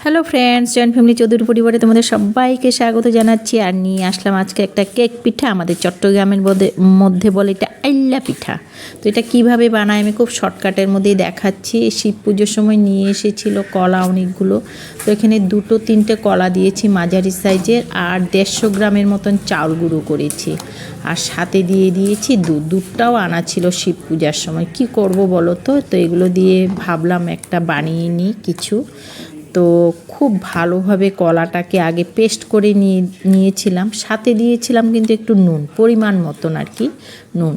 Hello friends, joint family Chowdhury পরিবারে তোমাদের সবাইকে স্বাগত জানাচ্ছি। আর নিয়ে আসলাম আজকে একটা কেক পিঠা। আমাদের চট্টগ্রামের মধ্যে বলে এটা আইল্লা পিঠা। তো এটা কিভাবে বানায় আমি খুব শর্টকাটের মধ্যেই দেখাচ্ছি। শিব পুজোর সময় নিয়ে এসেছিল কলা অনেকগুলো। তো এখানে 2-3টে কলা দিয়েছি মাঝারি সাইজের, আর 150 গ্রামের মতন চাউল গুঁড়ো করেছি, আর সাথে দিয়ে দিয়েছি দুধটাও আনা ছিল শিব পূজার সময়। কি করব বলো তো এগুলো দিয়ে ভাবলাম একটা বানিয়ে নিই কিছু। তো খুব ভালোভাবে কলাটাকে আগে পেস্ট করে নিয়েছিলাম, সাথে দিয়েছিলাম কিন্তু একটু নুন, পরিমাণ মতন আর কি নুন।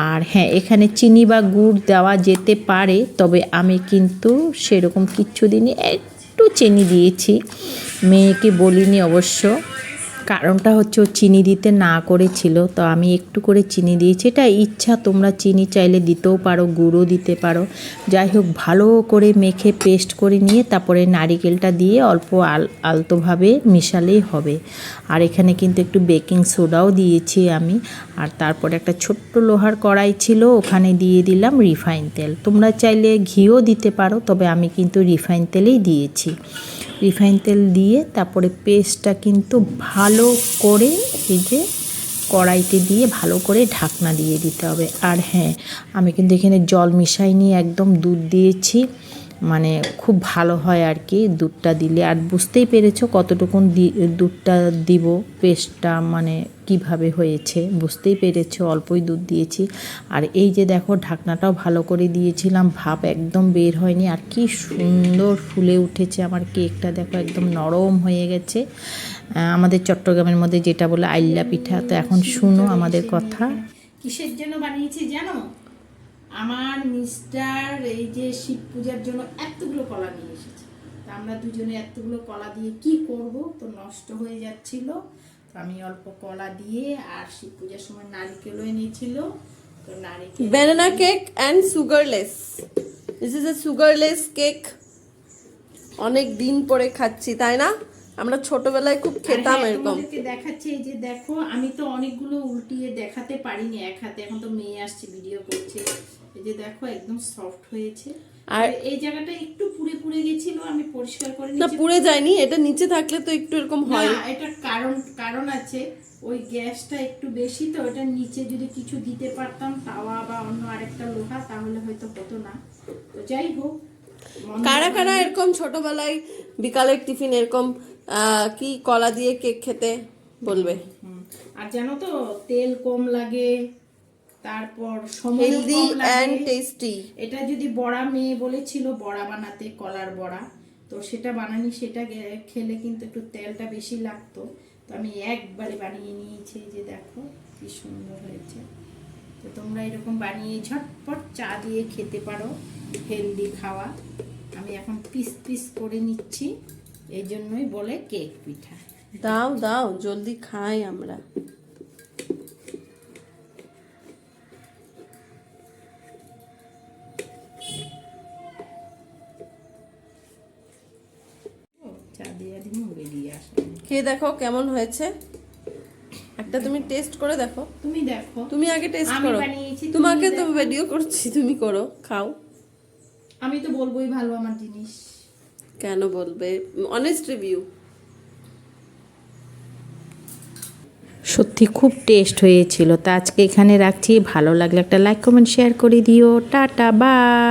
আর হ্যাঁ, এখানে চিনি বা গুড় দেওয়া যেতে পারে, তবে আমি কিন্তু সেরকম কিচ্ছু দিইনি, একটু চিনি দিয়েছি। মেয়েকে বলিনি অবশ্য, কারণটা হচ্ছে ও চিনি দিতে না করেছিল, তো আমি একটু করে চিনি দিয়েছি। এটা ইচ্ছা, তোমরা চিনি চাইলে দিতেও পারো, গুঁড়ো দিতে পারো। যাই হোক, ভালো করে মেখে পেস্ট করে নিয়ে তারপরে নারিকেলটা দিয়ে অল্প আলতোভাবে মিশালেই হবে। আর এখানে কিন্তু একটু বেকিং সোডাও দিয়েছি আমি। আর তারপরে একটা ছোট্ট লোহার কড়াই ছিল, ওখানে দিয়ে দিলাম রিফাইন তেল। তোমরা চাইলে ঘিও দিতে পারো, তবে আমি কিন্তু রিফাইন তেলেই দিয়েছি। রিফাইন তেল দিয়ে তারপরে পেস্টটা কিন্তু ভালো করে এই যে কড়াইতে দিয়ে ভালো করে ঢাকনা দিয়ে দিতে হবে। আর হ্যাঁ, আমি কিন্তু এখানে জল মিশাইনি, একদম দুধ দিয়েছি, মানে খুব ভালো হয় আর কি দুধটা দিলে। আর বুঝতেই পেরেছো কতটুকুন দুধটা দিব, পেস্টটা মানে কিভাবে হয়েছে বুঝতেই পেরেছো, অল্পই দুধ দিয়েছি। আর এই যে দেখো, ঢাকনাটাও ভালো করে দিয়েছিলাম, ভাপ একদম বের হয়নি। আর কি সুন্দর ফুলে উঠেছে আমার কেকটা, দেখো একদম নরম হয়ে গেছে। আমাদের চট্টগ্রামের মধ্যে যেটা বলে আইল্লা পিঠা। তো এখন শুনো আমাদের কথা। কিসের জন্য বানিয়েছি জানো? আমার মিস্টার এই যে শিব পূজার জন্য এতগুলো কলা নিয়ে এসেছে। তা আমরা দুজনে এতগুলো কলা দিয়ে কি করব, তো নষ্ট হয়ে যাচ্ছিল। তো আমি অল্প কলা দিয়ে, আর শিব পূজার সময় নারকেলও এনেছিল, তো নারকেল। banana cake and sugarless. This is a sugarless cake. অনেক দিন পরে খাচ্ছি, তাই না? আমরা ছোটবেলায় খুব খেতাম এরকম। তোমাদেরকে দেখাচ্ছি, এই যে দেখো, আমি তো অনেকগুলো উল্টিয়ে দেখাতে পারিনি এক হাতে, এখন তো মেয়ে আসছে ভিডিও করছে। এই যে দেখো একদম সফট হয়েছে। আর এই জায়গাটা একটু পুড়ে পুড়ে গেছিল, আমি পরিষ্কার করে নিয়েছি। না, পুড়ে যায়নি, এটা নিচে থাকলে তো একটু এরকম হয়। না, এটা কারণ আছে, ওই গ্যাসটা একটু বেশি, তো এটা নিচে যদি কিছু দিতে পারতাম, তাওয়া বা অন্য আরেকটা লোহা, তাহলে হয়তো হতো না। তো যাই হোক, কারা কারা এরকম ছোটবেলায় বিকালের টিফিন এরকম কি কলা দিয়ে কেক খেতে বলবে। আর জানো তো, তেল কম লাগে, তারপর হেলদি এন্ড টেস্টি। এটা যদি বড়া, মেয়ে বলেছিল বড়া বানাতে, কলার বড়া, তো সেটা বানানি, সেটা খেলে কিন্তু একটু তেলটা বেশি লাগতো। তো আমি একবারে বানিয়ে নিয়েছি, যে দেখো কি সুন্দর হয়েছে। তো তোমরা এরকম বানিয়ে ঝটপট চা দিয়ে খেতে পারো, হেলদি খাওয়া। আমি এখন পিস পিস করে নিচ্ছি, এই জন্যই বলে কেক পিঠা। দাও দাও, জলদি খাই আমরা। খেয়ে দেখো কেমন হয়েছে, একটা তুমি টেস্ট করে দেখো। তুমি দেখো, তুমি আগে টেস্ট আমি করো। বানিয়েছি, তোমাকে তো ভিডিও করছি, তুমি করো, খাও। আমি তো বলবোই ভালো আমার জিনিস। কেন বলবে? Honest review. সত্যি খুব টেস্ট হয়েছিল। তা আজকে এখানে রাখছি, ভালো লাগলে একটা লাইক কমেন্ট শেয়ার করে দিও। Tata, by.